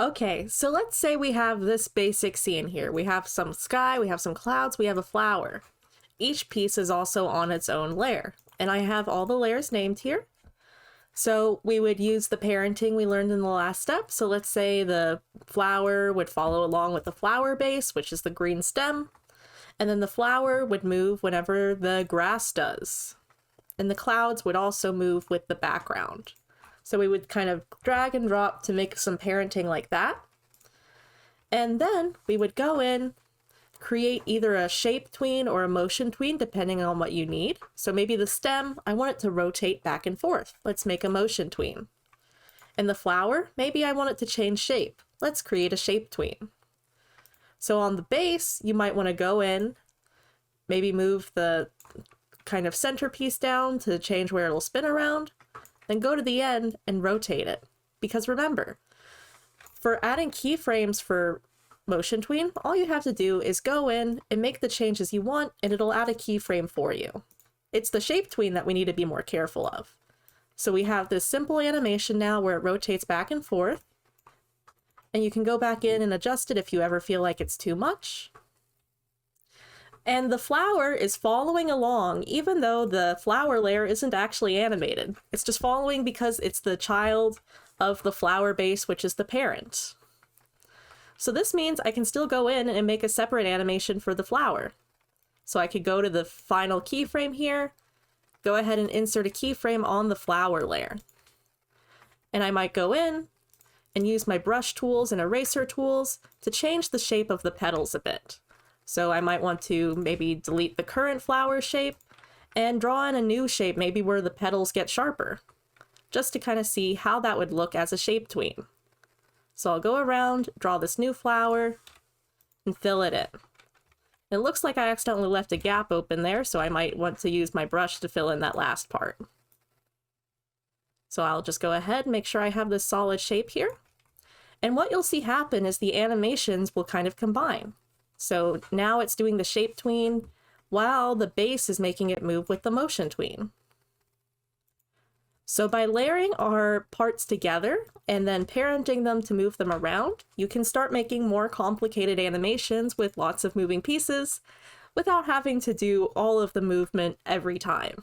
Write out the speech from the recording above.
Okay, so let's say we have this basic scene here. We have some sky, we have some clouds, we have a flower. Each piece is also on its own layer, and I have all the layers named here. So we would use the parenting we learned in the last step. So let's say the flower would follow along with the flower base, which is the green stem, and then the flower would move whenever the grass does. And the clouds would also move with the background. So we would kind of drag and drop to make some parenting like that. And then we would go in, create either a shape tween or a motion tween, depending on what you need. So maybe the stem, I want it to rotate back and forth. Let's make a motion tween. And the flower, maybe I want it to change shape. Let's create a shape tween. So on the base, you might want to go in, maybe move the kind of centerpiece down to change where it'll spin around, then go to the end and rotate it. Because remember, for adding keyframes for motion tween, all you have to do is go in and make the changes you want, and it'll add a keyframe for you. It's the shape tween that we need to be more careful of. So we have this simple animation now where it rotates back and forth, and you can go back in and adjust it if you ever feel like it's too much. And the flower is following along, even though the flower layer isn't actually animated. It's just following because it's the child of the flower base, which is the parent. So this means I can still go in and make a separate animation for the flower. So I could go to the final keyframe here, go ahead and insert a keyframe on the flower layer. And I might go in and use my brush tools and eraser tools to change the shape of the petals a bit. So I might want to maybe delete the current flower shape and draw in a new shape, maybe where the petals get sharper, just to kind of see how that would look as a shape tween. So I'll go around, draw this new flower, and fill it in. It looks like I accidentally left a gap open there, so I might want to use my brush to fill in that last part. So I'll just go ahead and make sure I have this solid shape here. And what you'll see happen is the animations will kind of combine. So now it's doing the shape tween while the base is making it move with the motion tween. So by layering our parts together and then parenting them to move them around, you can start making more complicated animations with lots of moving pieces without having to do all of the movement every time.